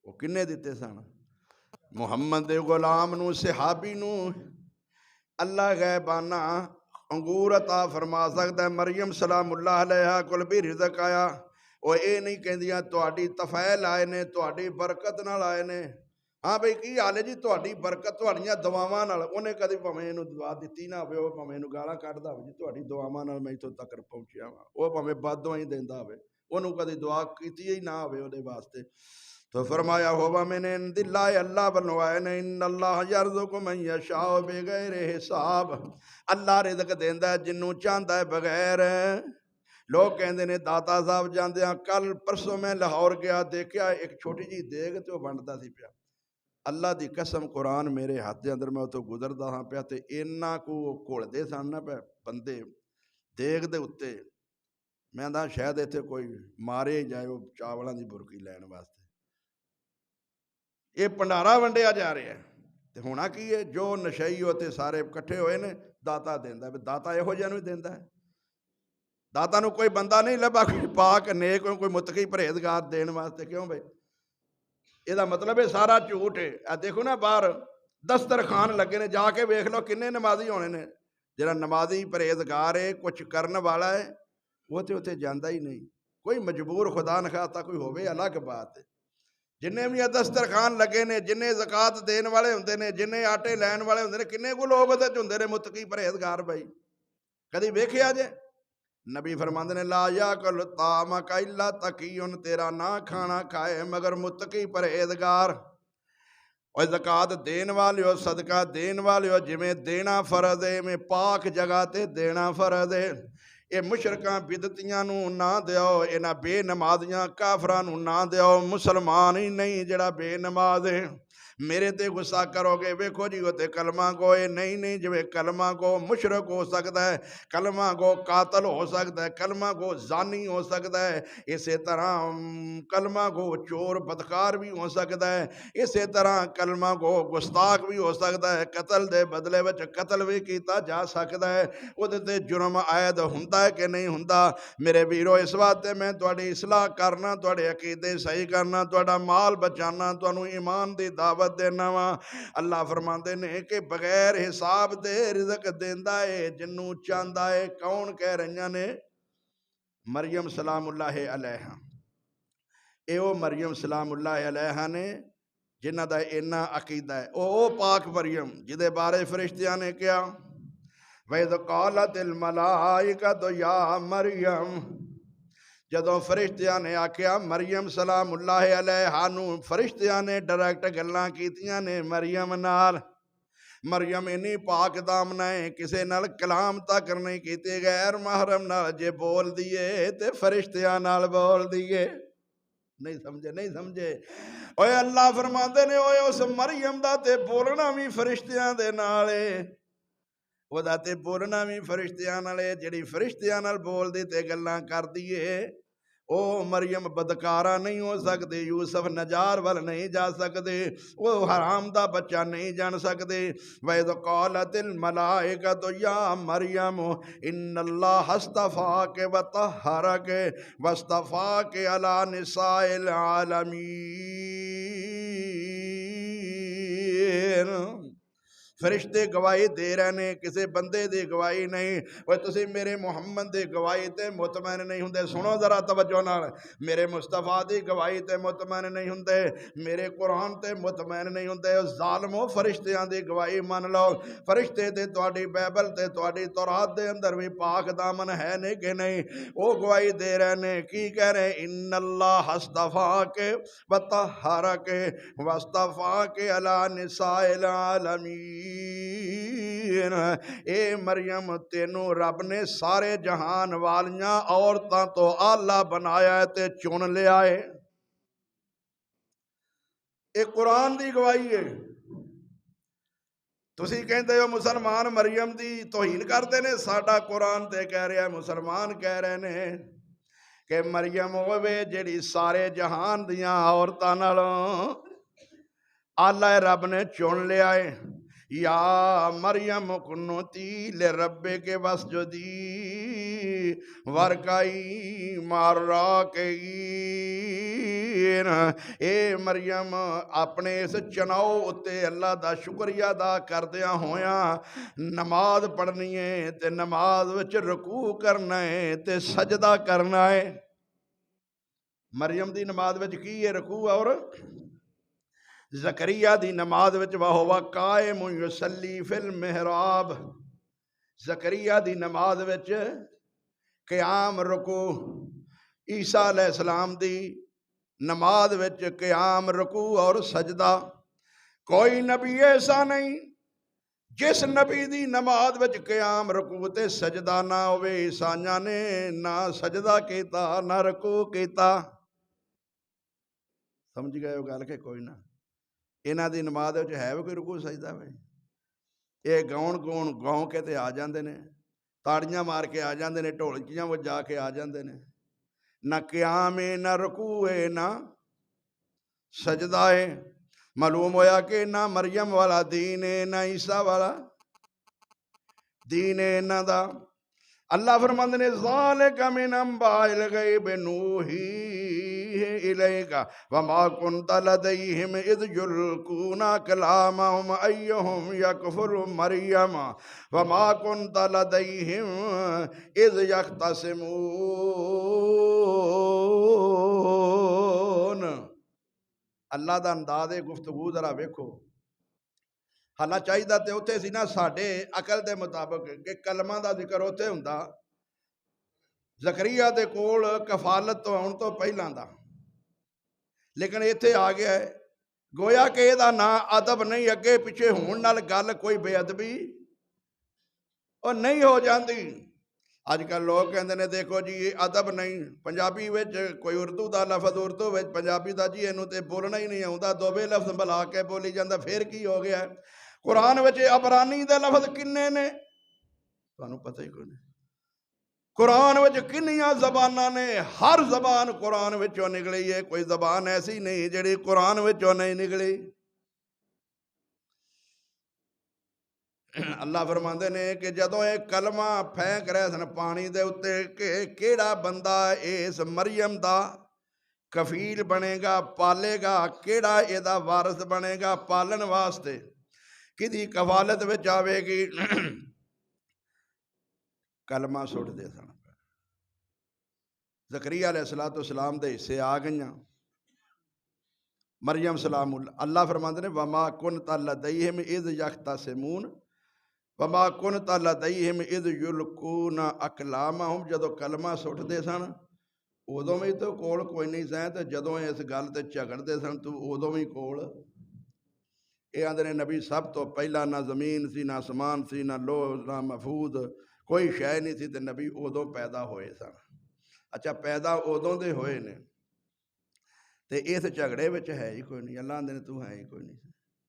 वो किन्ने दिते सन? मुहम्मद दे गुलाम नूं, सहाबी नूं अल्लाह गैबाना अंगूर अता फरमा सकता है। मरियम सलामुल्लाह अलैहा कोल भी रिज़क आया। वो ये नहीं कहदियां तुहाडी तफैल आए ने, तुहाडी बरकत नाल आए ने। हाँ बई की हाल है जी, तुहाडी बरकत तुहाड़ियां दुआवां नाल। उन्हें कभी भावें इहनूं दुआ दित्ती ना होवे, भावें इहनूं गालां कढदा होवे जी, तुहाडी दुआवां नाल मैं इत्थों तक पहुंचिया वां। वो भावें बददुआं ही देंदा होवे, उन्होंने कभी दुआ कीती ही ना होवे उहदे वास्ते। तो फरमाया होवा मैंने दिल्ला अल्लाह बनो आए ने, इन्नल्लाह यरज़ुकु मन यशाअ बिगैर हिसाब। अल्लाह रिज़क देंदा है जिन्नू चाहता है बगैर। लोग कहते ने दाता साहब जांदे कल परसों मैं लाहौर गया, देखा एक छोटी जी देग तो वंडदा सी पिया। अल्लाह की कसम कुरान मेरे हाथ के अंदर, मैं उतों गुजरदा हाँ पिया तो इन्ना को घुलते सन ना पे बंदे देग दे उत्ते। मैं आंदा शायद इत्थे कोई मारे ही जाए चावलों की बुरकी लैन वास्ते। ये भंडारा वंडिया जा रहा है तो होना की है? जो नशई होते सारे इकट्ठे होए ने, दाता देंदा। दाता इहो जिहा नूं ही देंदा है। दाता नूं कोई बंदा नहीं लभा कोई पाक नेक कोई मुतकी परहेजगार देण वास्ते। क्यों बई? ਇਹਦਾ मतलब है सारा झूठ है। आ देखो ना बाहर दस्तरखान लगे ने, जाके वेख लो किन्ने नमाजी होने ने। जिहड़ा नमाजी परहेजगार है कुछ करन वाला है वो तो उत्थे जांदा ही नहीं। कोई मजबूर खुदा न खास्ता कोई होवे अलग बात है। जिन्ने भी दस्तरखान लगे ने, जिन्ने ज़कात देने वाले होंदे ने, जिन्ने आटे लैन वाले होंदे ने, किन्ने को लोग उहदे च हुंदे ने मुतकी परहेजगार। भाई कदी वेखिया जे? नबी फरमांदे ने ला याकुल तामका इल्ला तकीयुन, तेरा ना खाना खाए मगर मुतकी परहेजगार। और ज़कात देन वाले हो, सदका देन वाले हो, जिमें देना फर्ज है में पाक जगह ते देना फर्ज है। ये मुशरकां बिदतियां नूं ना दिओ, इन्हां बेनमाजियां काफरां नूं ना दिओ। मुसलमान ही नहीं जिहड़ा बेनमाज है। मेरे ते गुस्सा करोगे, वेखो जी उत्ते कलमा गो है नहीं, नहीं जिवें कलमा गो मुशरक हो सकता है, कलमा गो कातल हो सकता है, कलमा गो जानी हो सकता है, इसे तरह कलमा गो चोर बदकार भी हो सकता है, इसे तरह कलमा गो गुस्ताख भी हो सकता है, कतल दे बदले विच कतल भी किया जा सकता है। उहदे ते जुर्म आयद हुंदा है कि नहीं हुंदा? मेरे वीरो इस वास्ते मैं तुहाडी इसलाह करना, तुहाडे अकीदे सही करना, तुहाडा माल बचाना, तुहानू ईमान दी दावत देना वा। अल्लाह फरमाते ने कि बगैर हिसाब दे रिज़क देंदा है जिन्नू चाहता है। कौन कह रही ने? मरियम सलामुल्लाह अलैहा। यो मरियम सलामुल्लाह अलैहा ने जिन्हां दा इन्ना अकीदा है। ओ पाक मरियम जिदे बारे फरिश्तियां ने कहा वैद कालतिल मलाइकतु या मरियम, जदों फरिश्तियां ने आख्या मरियम सलामुल्लाह अलैहा नूं, फरिश्तियां ने डायरैक्ट गल्लां कीतियां ने मरियम नाल। मरियम इन्नी पाक दामना है, किसी नाल कलाम तक नहीं कीते, गैर महरम नाल जे बोल दिए ते फरिश्तियां नाल बोल दिए। नहीं समझे? नहीं समझे? ओए अल्लाह फरमाते ने ओए उस मरियम दा ते बोलना भी फरिश्तियां दे नाल है, ओदा ते बोलना भी फरिश्तियां नाल है। जिहड़ी फरिश्तियां नाल बोलदी ते गल्लां करदी है ओ मरियम बदकारा नहीं हो सकते, यूसुफ नजार वाल नहीं जा सकते, वो हराम दा बच्चा नहीं जान सकते। वैद कालतिल मलाइकतु या मरियम इन्नल्लाह हस्तफाके व तहरके वस्तफाके अला निसाइल आलमीन। फरिश्ते गवाही दे रहे ने, किसी बंदे की गवाही नहीं। वो तुसी मेरे मुहम्मद की गवाही ते मुतमैन नहीं होंदे। सुनो जरा तवज्जो नाल, मेरे मुस्तफा की गवाही ते मुतमैन नहीं होंदे, मेरे कुरान ते मुतमैन नहीं होंदे। जालमो फरिश्तियां की गवाही मान लो। फरिश्ते ते तुहाडी बाइबल ते तुहाडी तौरात दे अंदर भी पाक दामन है ने कि नहीं? वो गवाही दे रहे ने, की कह रहे? इन्नल्लाह हस्तफाके व तहरके वस्तफाके अला निसाइल आलमीन। ए मरियम तेनू रब ने सारे जहान वालियां औरतां तो आला बनाया है ते चुन लिया है। ये कुरान की गवाही है। तुसी कहते हो मुसलमान मरियम की तौहीन करते ने, साडा कुरान ते कह रहा है, मुसलमान कह रहे ने कि मरियम होवे जिहड़ी सारे जहान दियां औरतां नालों आला रब ने चुन लिया है। या मरियम कुन्नुती ले रब्बे के वस्जुदी वरकाई मारा के देन। ए मरियम अपने इस चुनाव उत्ते अल्लाह दा शुक्रिया अदा करदियां होयां नमाज पढ़नी है ते नमाज विच रुकू करना है ते सजदा करना है। मरियम दी नमाज विच की है? रुकू और ज़करिया दी नमाज विच वहुवा कायम युसल्ली फिल मेहराब। ज़करिया दी नमाज विच क़याम रुकू, ईसा अलैहिस्सलाम दी नमाज विच क़याम रुकू और सजदा। कोई नबी ऐसा नहीं जिस नबी दी नमाज विच क़याम रुकू ते सजदा ना होवे। ईसाइयां ने ना सजदा कीता ना रुकू कीता। समझ गए हो गल के कोई ना? इन्हां दी नमाज विच है भी कोई रुकू सजदा वे? ये गाउण गाँव के ते आ जांदे ने, ताड़ियां मार के आ जांदे ने, ढोलकियां वजा के आ जांदे ने। ना क़याम है ना रुकू है ना सजदा है। मालूम होया कि ना मरियम वाला दीन है ना ईसा वाला दीन है इन्हां दा। अल्लाह फरमांदे ने ज़ालिका मिन अंबाइल गैब नूहीही इलैका वमा कुन्ता लदैहिम इज़ युल्कूना कलामहुम अय्युहुम यकफुरु मरियम वमा कुन्ता लदैहिम इज़ यख्तसिमून। अल्लाह दा अंदाज़े गुफ्तगू जरा वेखो। हालां चाहिदा ते उत्थे सी ना साडे अकल दे मुताबिक कि कलमां दा जिक्र उत्थे हुंदा ज़करिया दे कोल कफालत तो आउण तो पहिलां दा, लेकिन इत्थे आ गया है। गोया कि इहदा नां अदब नहीं, अगे पिछे होण नाल गल कोई बेअदबी और नहीं हो जाती। अजकल लोग कहते हैं देखो जी ये अदब नहीं, पंजाबी विच कोई उर्दू का लफज उर्दू विच पंजाबी का जी इनू तो बोलना ही नहीं आता, दोवे लफ्ज मिला के बोली जाता, फिर की हो गया? कुरान विच अबरानी दे लफज किन्ने ने तुहानू पता ही कोई नहीं। कुरान विच किन्नियां ज़बानां ने, हर जबान कुरान विचों निकली है, कोई जबान ऐसी नहीं जिहड़ी कुरान विचों नहीं निकली। अल्लाह फरमाते ने कि जदों ये कलमा फेंक रहे सन पानी दे उत्ते कि केड़ा बंदा इस मरियम दा कफील बनेगा, पालेगा, केड़ा इहदा वारिस बनेगा पालन वास्ते, किदी कफालत विच आवेगी। कलमा सुटदे सन। ज़करिया अलैहिस्सलाम दे हिस्से आ गईयां मरियम सलाम। अल्लाह फरमाते ने वमा कुन्ता लदैहिम इज़ यख्तसिमून वमा कुन्ता लदैहिम इज़ युल्कूना अकलामहुम। जदों कलमा सुटदे सन उदों भी तो कोल कोई नहीं सै, तो जदों इस गल ते झगड़दे सन तू उदों भी कोल। ये आंदे ने नबी सब तो पहला ना जमीन सी ना आसमान सी ना लोह ना महफूज कोई शै नहीं सी, ते नबी उदों पैदा होए सन। अच्छा पैदा उदों दे होए ने ते इस झगड़े विच है ही कोई नहीं। अल्लाह आंदे ने तू है ही कोई नहीं।